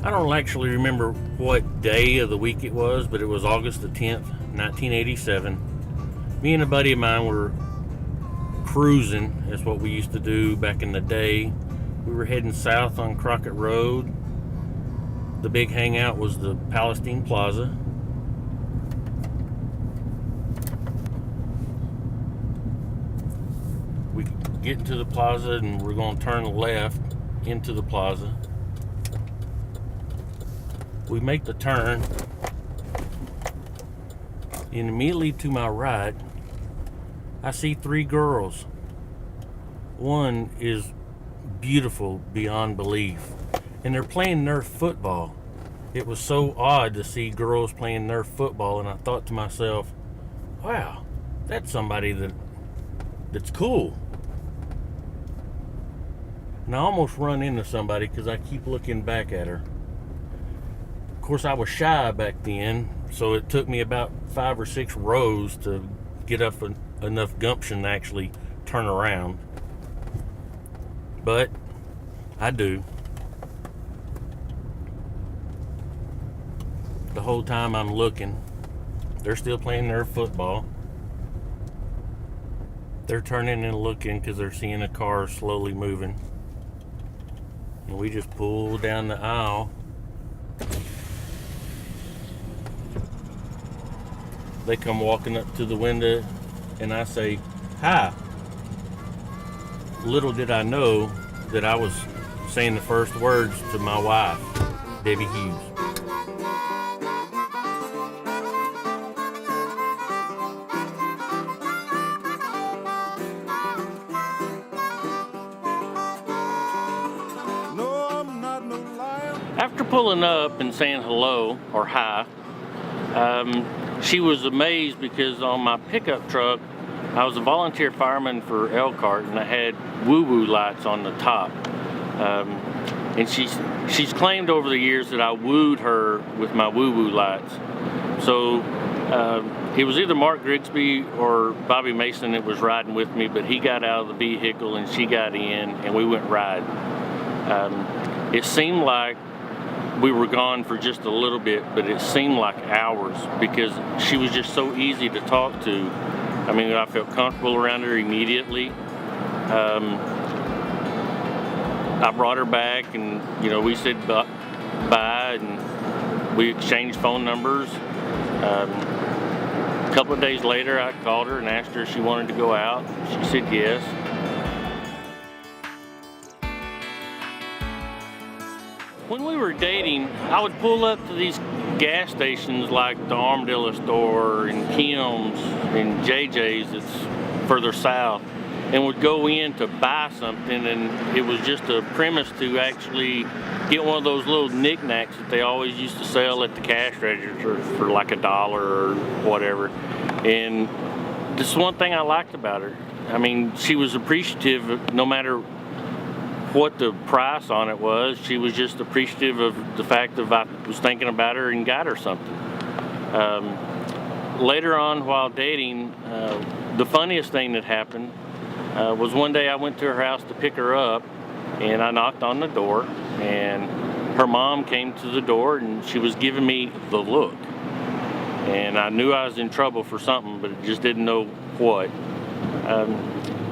I don't actually remember what day of the week it was, but it was August the 10th, 1987. Me and a buddy of mine were cruising. That's what we used to do back in the day. We were heading south on Crockett Road. The big hangout was the Palestine Plaza. We get into the plaza and we're going to turn left into the plaza. We make the turn, and immediately to my right, I see three girls. One is beautiful beyond belief, and they're playing Nerf football. It was so odd to see girls playing Nerf football, and I thought to myself, wow, that's somebody that's cool. And I almost run into somebody because I keep looking back at her. Of course, I was shy back then, so it took me about 5 or 6 rows to get up enough gumption to actually turn around. But I do. The whole time I'm looking, they're still playing their football. They're turning and looking because they're seeing a car slowly moving. And we just pull down the aisle. They come walking up to the window and I say, hi. Little did I know that I was saying the first words to my wife, Debbie Hughes. After pulling up and saying hello or hi, she was amazed because on my pickup truck, I was a volunteer fireman for Elkhart, and I had woo-woo lights on the top. And she's claimed over the years that I wooed her with my woo-woo lights. So it was either Mark Grigsby or Bobby Mason that was riding with me, but he got out of the vehicle and she got in, and we went riding. It seemed like we were gone for just a little bit, but it seemed like hours because she was just so easy to talk to. I mean, I felt comfortable around her immediately. I brought her back, and we said bye, and we exchanged phone numbers. A couple of days later, I called her and asked her if she wanted to go out. She said yes. When we were dating, I would pull up to these gas stations like the Armadillo store and Kim's and JJ's that's further south, and would go in to buy something, and it was just a premise to actually get one of those little knickknacks that they always used to sell at the cash register for like $1 or whatever. And this is one thing I liked about her. I mean, she was appreciative no matter what the price on it was. She was just appreciative of the fact that I was thinking about her and got her something. Later on, while dating, the funniest thing that happened was one day I went to her house to pick her up, and I knocked on the door, and her mom came to the door, and she was giving me the look. And I knew I was in trouble for something, but I just didn't know what.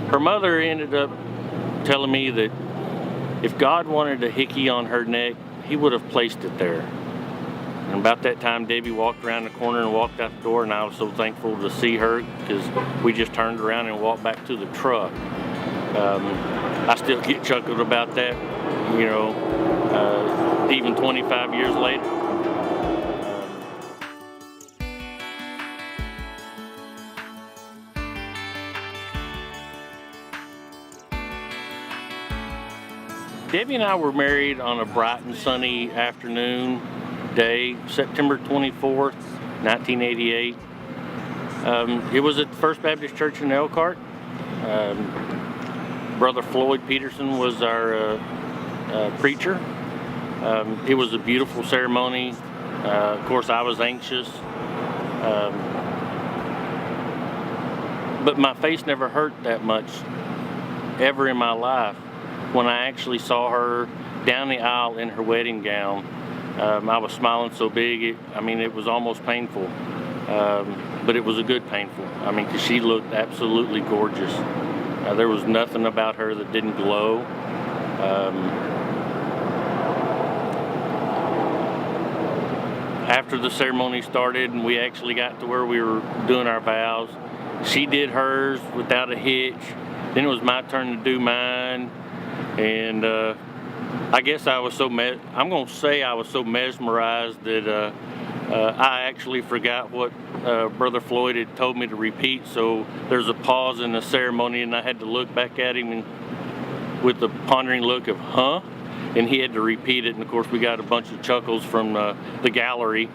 Her mother ended up telling me that if God wanted a hickey on her neck, he would have placed it there. And about that time, Debbie walked around the corner and walked out the door, and I was so thankful to see her because we just turned around and walked back to the truck. I still get chuckled about that, even 25 years later. Debbie and I were married on a bright and sunny afternoon day, September 24th, 1988. It was at the First Baptist Church in Elkhart. Brother Floyd Peterson was our preacher. It was a beautiful ceremony. Of course, I was anxious. But my face never hurt that much ever in my life when I actually saw her down the aisle in her wedding gown I was smiling so big, it was almost painful. But it was a good painful. Because she looked absolutely gorgeous. There was nothing about her that didn't glow. After the ceremony started and we actually got to where we were doing our vows, she did hers without a hitch. Then it was my turn to do mine. And I guess I was so mesmerized that I actually forgot what Brother Floyd had told me to repeat. So there's a pause in the ceremony and I had to look back at him with the pondering look of, huh? And he had to repeat it, and of course we got a bunch of chuckles from the gallery,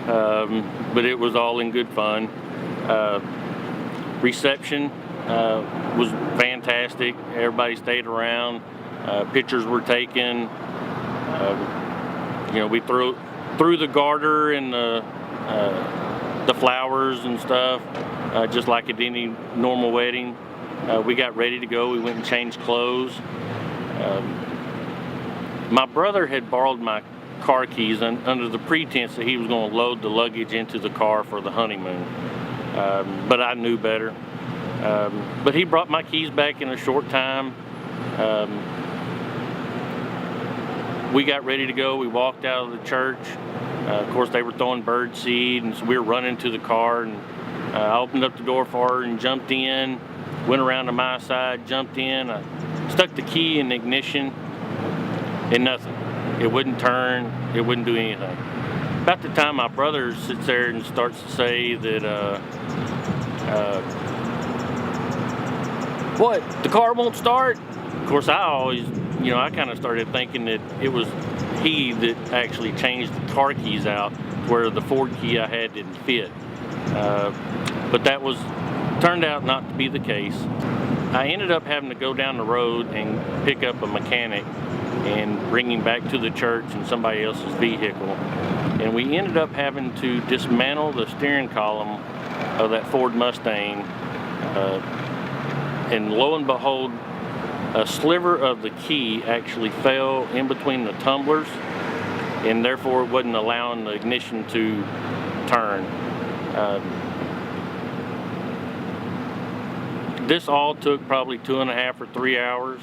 but it was all in good fun. Reception was fantastic. Everybody stayed around. Pictures were taken. We threw the garter and the flowers and stuff, just like at any normal wedding. We got ready to go. We went and changed clothes. My brother had borrowed my car keys under the pretense that he was going to load the luggage into the car for the honeymoon. But I knew better. But he brought my keys back in a short time. We got ready to go. We walked out of the church. Of course, they were throwing bird seed, and so we were running to the car. And I opened up the door for her and jumped in, went around to my side, jumped in. I stuck the key in the ignition. And nothing. It wouldn't turn. It wouldn't do anything. About the time my brother sits there and starts to say that, what? The car won't start? Of course, I always, I kind of started thinking that it was he that actually changed the car keys out where the Ford key I had didn't fit. But that turned out not to be the case. I ended up having to go down the road and pick up a mechanic and bring him back to the church in somebody else's vehicle. And we ended up having to dismantle the steering column of that Ford Mustang. And lo and behold, a sliver of the key actually fell in between the tumblers, and therefore it wasn't allowing the ignition to turn. This all took probably 2.5 or 3 hours.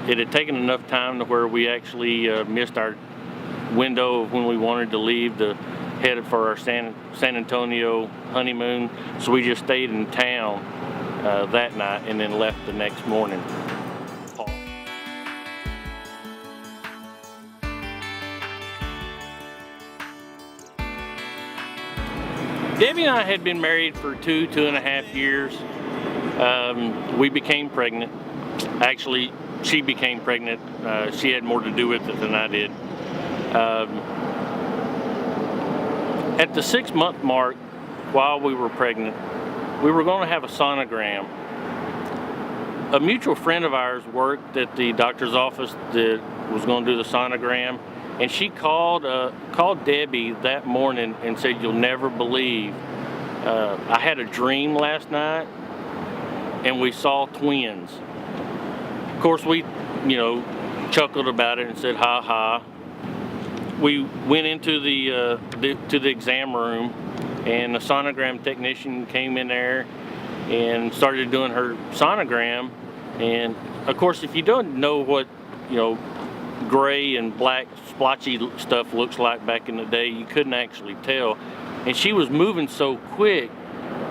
It had taken enough time to where we actually missed our window of when we wanted to leave to head for our San Antonio honeymoon, so we just stayed in town that night and then left the next morning. Debbie and I had been married for 2.5 years. We became pregnant. Actually, she became pregnant. She had more to do with it than I did. At the 6-month mark, while we were pregnant, we were going to have a sonogram. A mutual friend of ours worked at the doctor's office that was going to do the sonogram, and she called Debbie that morning and said, "You'll never believe, I had a dream last night, and we saw twins." Of course, we, chuckled about it and said, "Ha ha." We went into the exam room, and the sonogram technician came in there and started doing her sonogram. And of course, if you don't know what gray and black splotchy stuff looks like back in the day, you couldn't actually tell. And she was moving so quick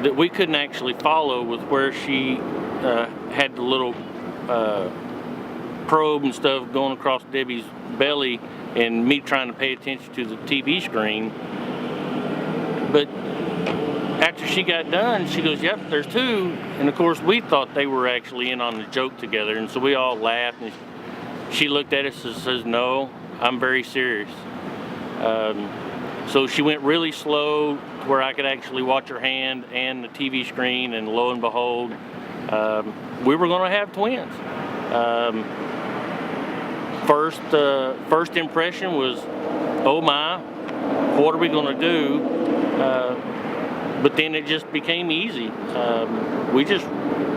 that we couldn't actually follow with where she had the little probe and stuff going across Debbie's belly, and me trying to pay attention to the TV screen. But after she got done, she goes, "Yep, there's two." And of course, we thought they were actually in on the joke together, and so we all laughed. And she looked at us and says, "No, I'm very serious." So she went really slow to where I could actually watch her hand and the TV screen, and lo and behold, we were going to have twins. First impression was, "Oh my, what are we going to do?" But then it just became easy. We just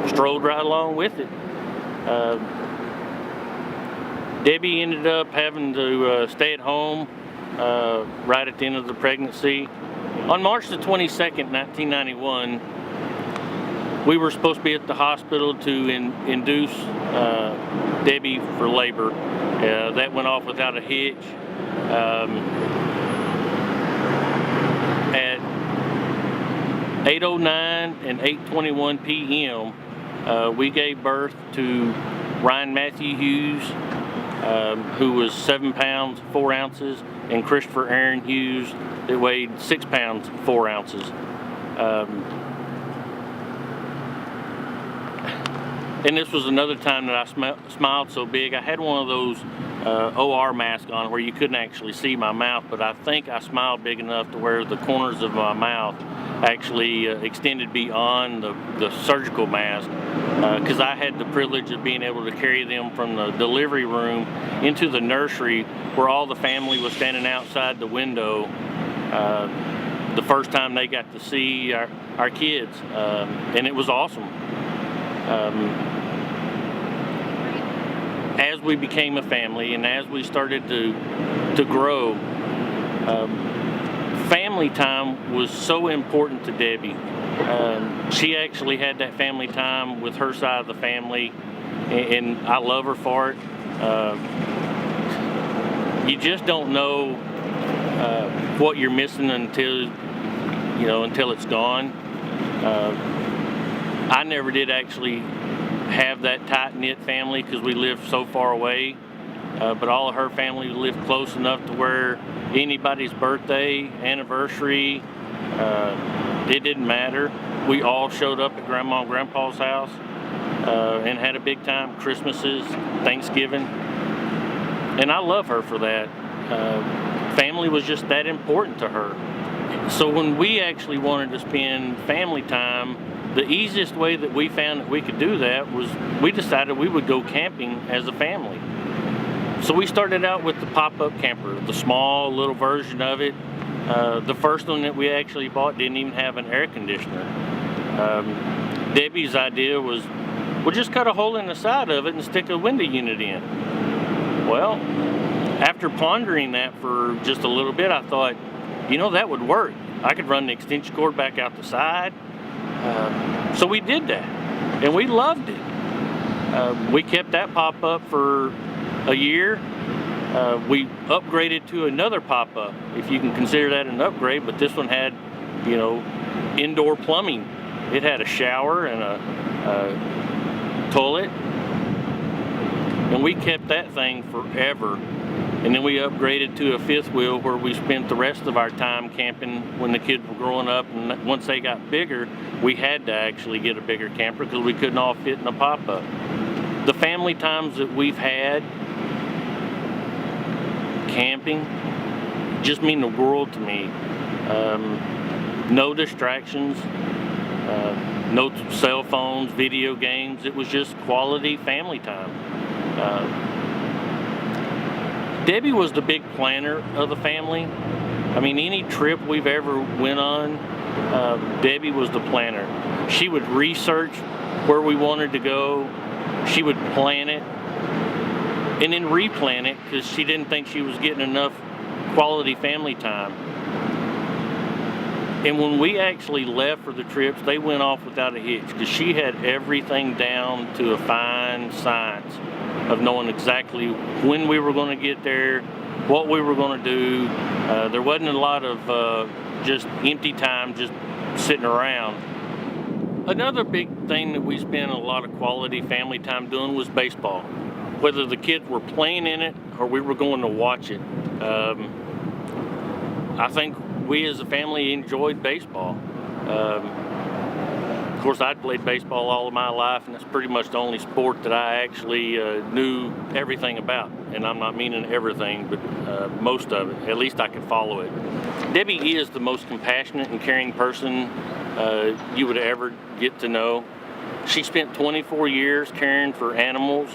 strolled right along with it. Debbie ended up having to stay at home right at the end of the pregnancy. On March the 22nd, 1991, we were supposed to be at the hospital to induce Debbie for labor. That went off without a hitch. At 8:09 and 8:21 p.m., we gave birth to Ryan Matthew Hughes, who was 7 pounds 4 ounces, and Christopher Aaron Hughes, that weighed 6 pounds 4 ounces. And this was another time that I smiled so big. I had one of those OR masks on where you couldn't actually see my mouth, but I think I smiled big enough to where the corners of my mouth actually extended beyond the surgical mask, because I had the privilege of being able to carry them from the delivery room into the nursery where all the family was standing outside the window the first time they got to see our kids, and it was awesome. As we became a family and as we started to grow, family time was so important to Debbie. She actually had that family time with her side of the family, and I love her for it. You just don't know what you're missing until it's gone. I never did actually have that tight-knit family because we lived so far away, but all of her family lived close enough to where anybody's birthday, anniversary, it didn't matter. We all showed up at Grandma and Grandpa's house and had a big time. Christmases, Thanksgiving, and I love her for that. Family was just that important to her. So when we actually wanted to spend family time, the easiest way that we found that we could do that was we decided we would go camping as a family. So we started out with the pop-up camper, the small little version of it. The first one that we actually bought didn't even have an air conditioner. Debbie's idea was, we'll just cut a hole in the side of it and stick a window unit in. Well, after pondering that for just a little bit, I thought, that would work. I could run the extension cord back out the side. So we did that, and we loved it. We kept that pop-up for a year. We upgraded to another pop-up, if you can consider that an upgrade, but this one had, indoor plumbing. It had a shower and a toilet, and we kept that thing forever. And then we upgraded to a fifth wheel where we spent the rest of our time camping when the kids were growing up. And once they got bigger, we had to actually get a bigger camper because we couldn't all fit in a pop-up. The family times that we've had camping just mean the world to me. No distractions, no cell phones, video games. It was just quality family time. Debbie was the big planner of the family. I mean, any trip we've ever went on, Debbie was the planner. She would research where we wanted to go. She would plan it and then replan it because she didn't think she was getting enough quality family time. And when we actually left for the trips, they went off without a hitch because she had everything down to a fine science of knowing exactly when we were going to get there, what we were going to do. There wasn't a lot of just empty time just sitting around. Another big thing that we spent a lot of quality family time doing was baseball. Whether the kids were playing in it or we were going to watch it. I think we as a family enjoyed baseball. Of course, I'd played baseball all of my life, and that's pretty much the only sport that I actually knew everything about. And I'm not meaning everything, but most of it. At least I could follow it. Debbie is the most compassionate and caring person you would ever get to know. She spent 24 years caring for animals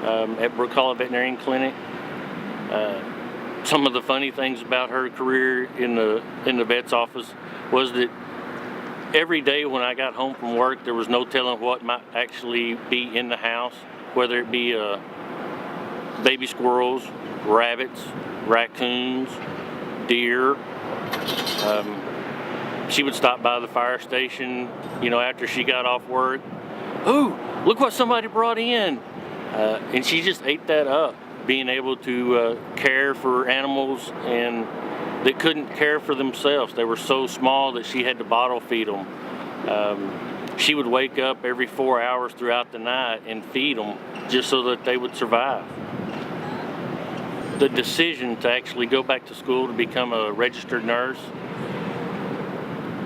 at Brook Hollow Veterinarian Clinic. Some of the funny things about her career in the vet's office was that every day when I got home from work, there was no telling what might actually be in the house, whether it be baby squirrels, rabbits, raccoons, deer. She would stop by the fire station, after she got off work. Ooh, look what somebody brought in. And she just ate that up, being able to care for animals and that couldn't care for themselves. They were so small that she had to bottle feed them. She would wake up every 4 hours throughout the night and feed them just so that they would survive. The decision to actually go back to school to become a registered nurse,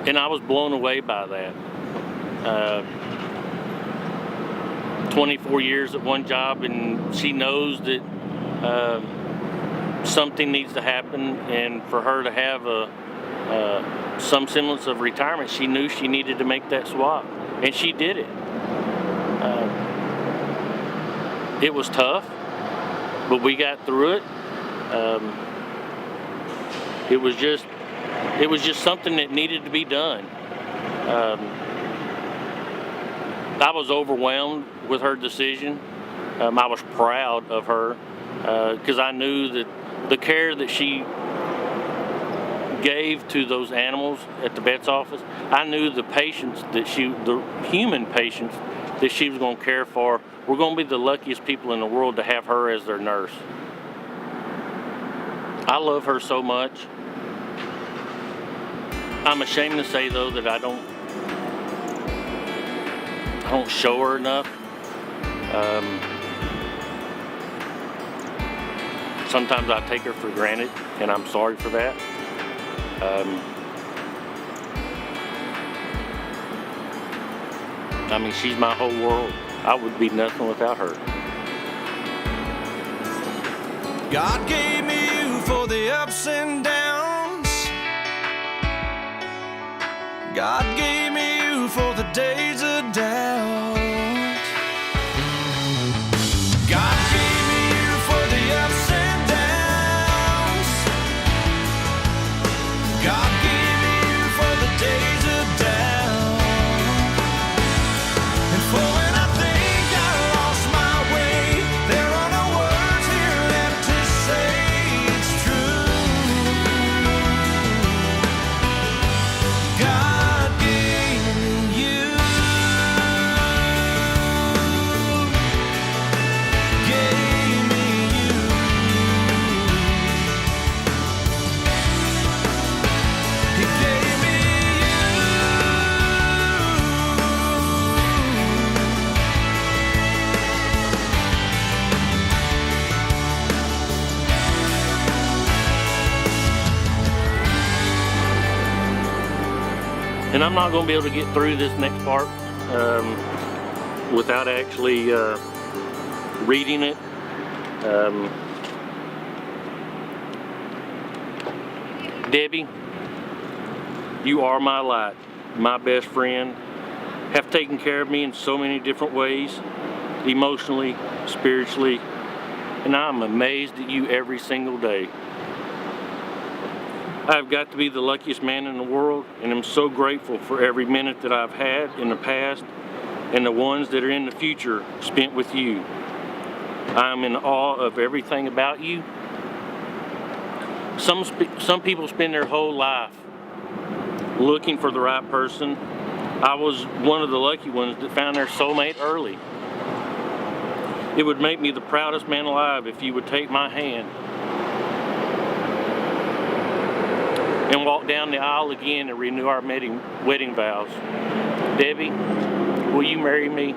and I was blown away by that. 24 years at one job, and she knows that something needs to happen, and for her to have some semblance of retirement, she knew she needed to make that swap, and she did it. It was tough, but we got through it. It was just something that needed to be done. I was overwhelmed with her decision. I was proud of her because I knew that the care that she gave to those animals at the vet's office, I knew the human patients that she was going to care for were going to be the luckiest people in the world to have her as their nurse. I love her so much. I'm ashamed to say, though, that I don't show her enough. Sometimes I take her for granted, and I'm sorry for that. She's my whole world. I would be nothing without her. God gave me you for the ups and downs. God gave me you for the days of doubt. God gave me you for the ups and downs. God gave me you for the days of doubt. And for when I think I lost my way, there are no words here left to say it's true. God gave me you. Gave me you. He gave me And I'm not going to be able to get through this next part without actually reading it. Debbie, you are my light, my best friend, have taken care of me in so many different ways, emotionally, spiritually, and I'm amazed at you every single day. I've got to be the luckiest man in the world, and I'm so grateful for every minute that I've had in the past and the ones that are in the future spent with you. I'm in awe of everything about you. Some people spend their whole life looking for the right person. I was one of the lucky ones that found their soulmate early. It would make me the proudest man alive if you would take my hand and walk down the aisle again and renew our wedding vows. Debbie, will you marry me?